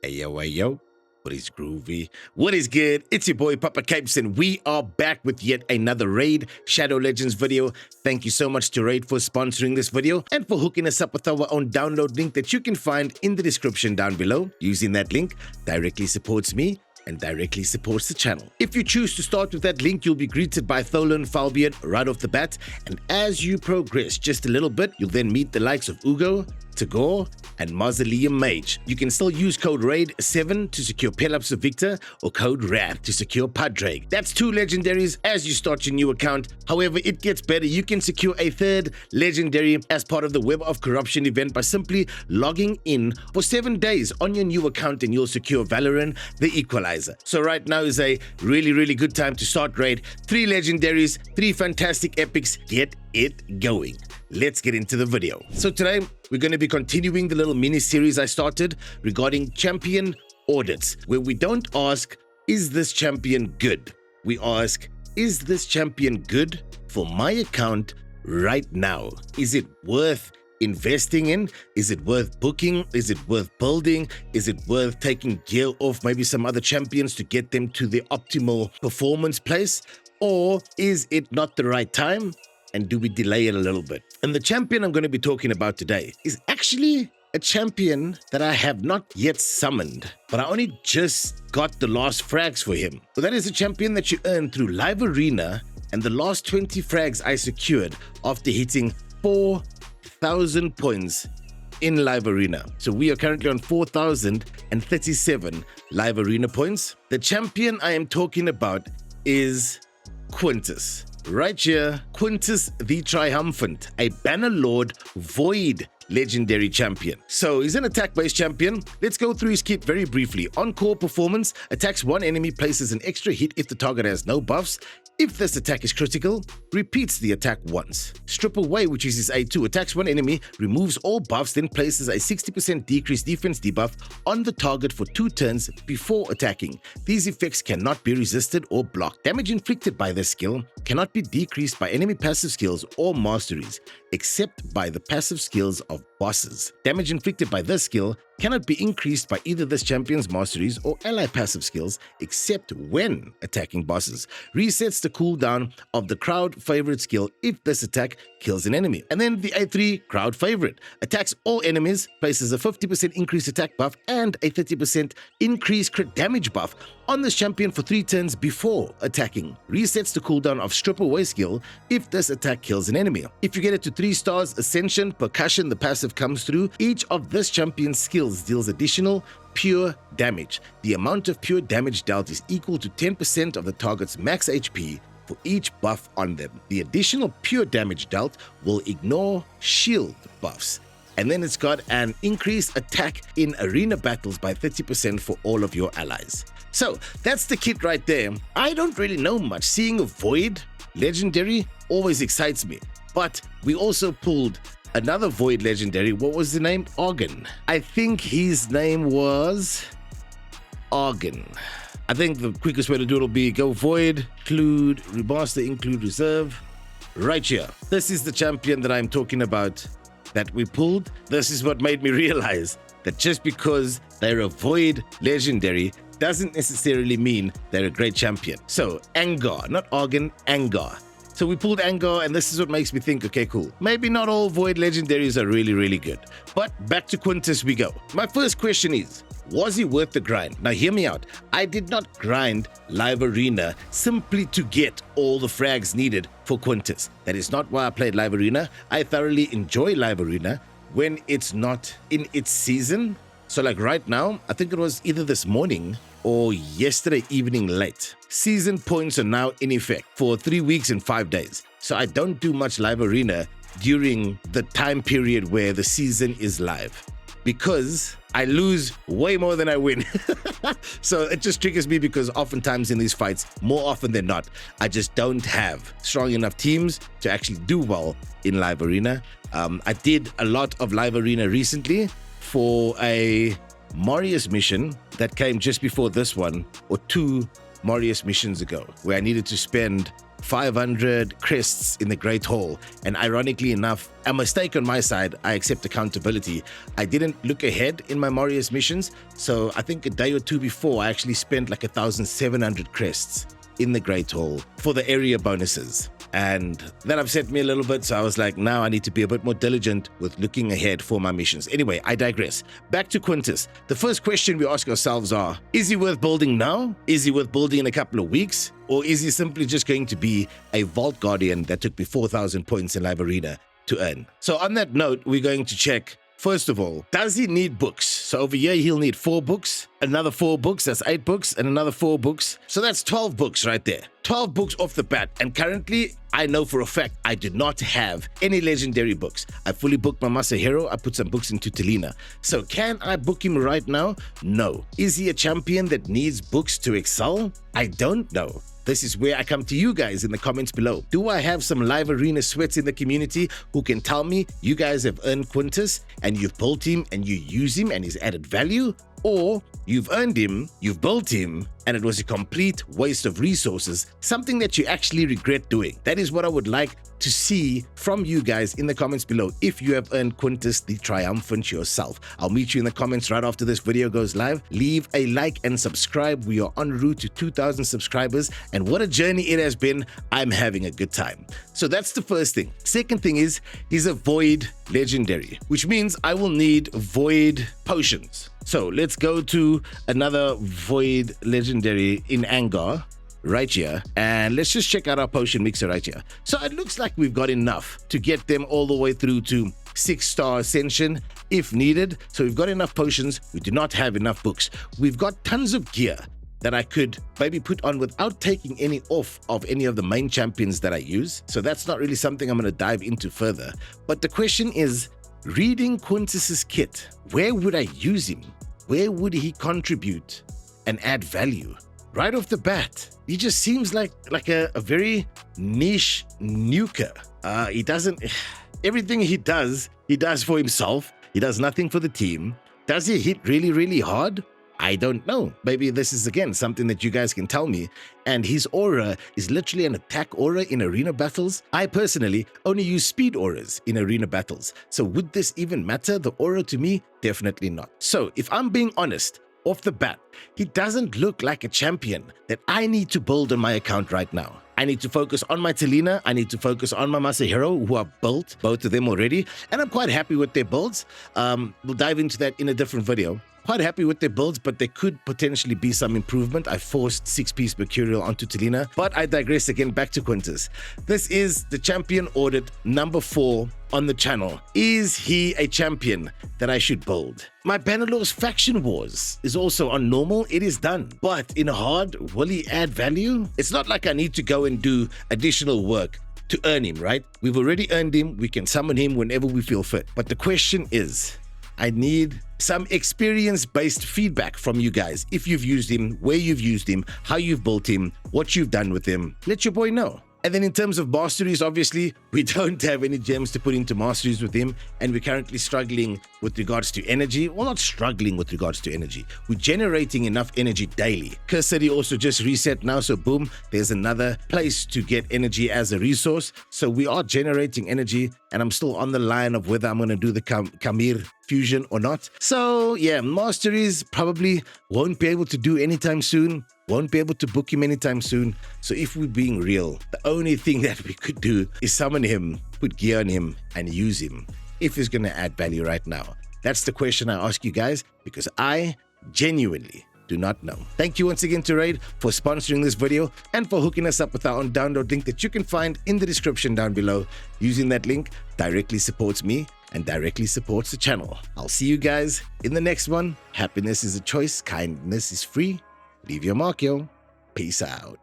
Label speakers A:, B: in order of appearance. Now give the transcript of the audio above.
A: Hey yo, what is groovy? What is good? It's your boy Papa Capes, and we are back with yet another Raid Shadow Legends video. Thank you so much to Raid for sponsoring this video and for hooking us up with our own download link that you can find in the description down below. Using that link directly supports me and directly supports the channel. If you choose to start with that link, you'll be greeted by Tholan Falbeard right off the bat, and as you progress just a little bit, you'll then meet the likes of Ugo, Tagore, and Mausoleum Mage. You can still use code RAID7 to secure Pelops of Victor or code RAD to secure Padraig. That's 2 legendaries as you start your new account. However, it gets better. You can secure a 3rd legendary as part of the Web of Corruption event by simply logging in for 7 days on your new account, and you'll secure Valorant the Equalizer. So right now is a really good time to start Raid. 3 legendaries, 3 fantastic epics. Get it going. Let's get into the video. So today we're going to be continuing the little mini series I started regarding champion audits, where we don't ask, is this champion good? We ask, is this champion good for my account right now? Is it worth investing in? Is it worth booking? Is it worth building? Is it worth taking gear off maybe some other champions to get them to the optimal performance place? Or is it not the right time? And do we delay it a little bit? And the champion I'm going to be talking about today is actually a champion that I have not yet summoned, but I only just got the last frags for him. So that is a champion that you earn through Live Arena, and the last 20 frags I secured after hitting 4,000 points in Live Arena. So we are currently on 4,037 Live Arena points. The champion I am talking about is Quintus. Right here, Quintus the Triumphant, a Banner Lord Void legendary champion. So he's an attack-based champion. Let's go through his kit very briefly. On core performance, attacks one enemy, places an extra hit if the target has no buffs. If this attack is critical, repeats the attack once. Strip Away, which is his A2, attacks one enemy, removes all buffs, then places a 60% decreased defense debuff on the target for 2 turns before attacking. These effects cannot be resisted or blocked. Damage inflicted by this skill cannot be decreased by enemy passive skills or masteries, except by the passive skills of bosses. Damage inflicted by this skill cannot be increased by either this champion's masteries or ally passive skills, except when attacking bosses. Resets the cooldown of the crowd favorite skill if this attack kills an enemy. And then the A3 crowd favorite attacks all enemies, places a 50% increased attack buff and a 30% increased crit damage buff on this champion for 3 turns before attacking. Resets the cooldown of Strip Away skill if this attack kills an enemy. If you get it to 3 stars, Ascension, Percussion, the passive comes through. Each of this champion's skills deals additional pure damage. The amount of pure damage dealt is equal to 10% of the target's max HP for each buff on them. The additional pure damage dealt will ignore shield buffs. And then it's got an increased attack in arena battles by 30% for all of your allies. So that's the kit right there. I don't really know much. Seeing a Void legendary always excites me. But we also pulled another Void legendary. What was the name? Argon. I think his name was Argon. I think the quickest way to do it will be go Void, include, remaster, include, reserve. Right here. This is the champion that I'm talking about that we pulled. This is what made me realize that just because they're a Void legendary doesn't necessarily mean they're a great champion. So Angar, not Argon, Angar. So we pulled Angar, and this is what makes me think, okay, cool. Maybe not all Void legendaries are really good. But back to Quintus we go. My first question is, was he worth the grind? Now hear me out. I did not grind Live Arena simply to get all the frags needed for Quintus. That is not why I played Live Arena. I thoroughly enjoy Live Arena when it's not in its season. So like right now, I think it was either this morning or yesterday evening late. Season points are now in effect for 3 weeks and 5 days. So I don't do much Live Arena during the time period where the season is live, because I lose way more than I win. So it just triggers me, because oftentimes in these fights, more often than not, I just don't have strong enough teams to actually do well in Live Arena. I did a lot of Live Arena recently for a Marius mission that came just before this one, or 2 Marius missions ago, where I needed to spend 500 crests in the Great Hall. And ironically enough, a mistake on my side, I accept accountability. I didn't look ahead in my Marius missions, so I think a day or two before, I actually spent like 1,700 crests in the Great Hall for the area bonuses. And that upset me a little bit, so I was like, now I need to be a bit more diligent with looking ahead for my missions. Anyway, I digress. Back to Quintus. The first question we ask ourselves are, is he worth building now? Is he worth building in a couple of weeks? Or is he simply just going to be a Vault Guardian that took me 4,000 points in Live Arena to earn? So on that note, we're going to check, first of all, does he need books? So over here, he'll need 4 books, another 4 books, that's 8 books, and another 4 books. So that's 12 books right there. 12 books off the bat. And currently, I know for a fact I do not have any legendary books. I fully booked my Masahiro. I put some books into Telina. So can I book him right now? No. Is he a champion that needs books to excel? I don't know. This is where I come to you guys in the comments below. Do I have some Live Arena sweats in the community who can tell me you guys have earned Quintus and you've built him and you use him and he's added value? Or you've earned him, you've built him, and it was a complete waste of resources, something that you actually regret doing. That is what I would like to see from you guys in the comments below if you have earned Quintus the Triumphant yourself. I'll meet you in the comments right after this video goes live. Leave a like and subscribe. We are en route to 2,000 subscribers, and what a journey it has been. I'm having a good time. So that's the first thing. Second thing is, he's a Void Legendary, which means I will need Void Potions. So let's go to another Void Legendary in Angar right here, and let's just check out our potion mixer right here. So it looks like we've got enough to get them all the way through to 6-star ascension if needed. So we've got enough potions. We do not have enough books. We've got tons of gear that I could maybe put on without taking any off of any of the main champions that I use. So that's not really something I'm going to dive into further. But the question is, reading Quintus's kit, where would I use him? Where would he contribute and add value? Right off the bat, he just seems like a very niche nuker. He doesn't, everything he does for himself. He does nothing for the team. Does he hit really, really hard? I don't know. Maybe this is, again, something that you guys can tell me. And his aura is literally an attack aura in arena battles. I personally only use speed auras in arena battles. So would this even matter? The aura to me? Definitely not. So if I'm being honest, off the bat, he doesn't look like a champion that I need to build on my account right now. I need to focus on my Telina. I need to focus on my Masahiro, who are built, both of them already. And I'm quite happy with their builds. We'll dive into that in a different video. Quite happy with their builds, but there could potentially be some improvement. I forced 6-piece Mercurial onto Telina, but I digress again, back to Quintus. This is the Champion Audit number 4 on the channel. Is he a champion that I should build? My Bannerlord's Faction Wars is also on normal. It is done. But in hard, will he add value? It's not like I need to go and do additional work to earn him, right? We've already earned him. We can summon him whenever we feel fit. But the question is, I need some experience-based feedback from you guys. If you've used him, where you've used him, how you've built him, what you've done with him, let your boy know. And then in terms of masteries, obviously, we don't have any gems to put into masteries with him, and we're currently struggling with regards to energy. Well, not struggling with regards to energy. We're generating enough energy daily. Curse City also just reset now, so boom, there's another place to get energy as a resource. So we are generating energy, and I'm still on the line of whether I'm going to do the Kamir fusion or not. So yeah, masteries probably won't be able to do anytime soon. Won't be able to book him anytime soon. So if we're being real, the only thing that we could do is summon him, put gear on him, and use him if he's going to add value right now. That's the question I ask you guys, because I genuinely do not know. Thank you once again to Raid for sponsoring this video and for hooking us up with our own download link that you can find in the description down below. Using that link directly supports me and directly supports the channel. I'll see you guys in the next one. Happiness is a choice. Kindness is free. Leave your mark, yo. Peace out.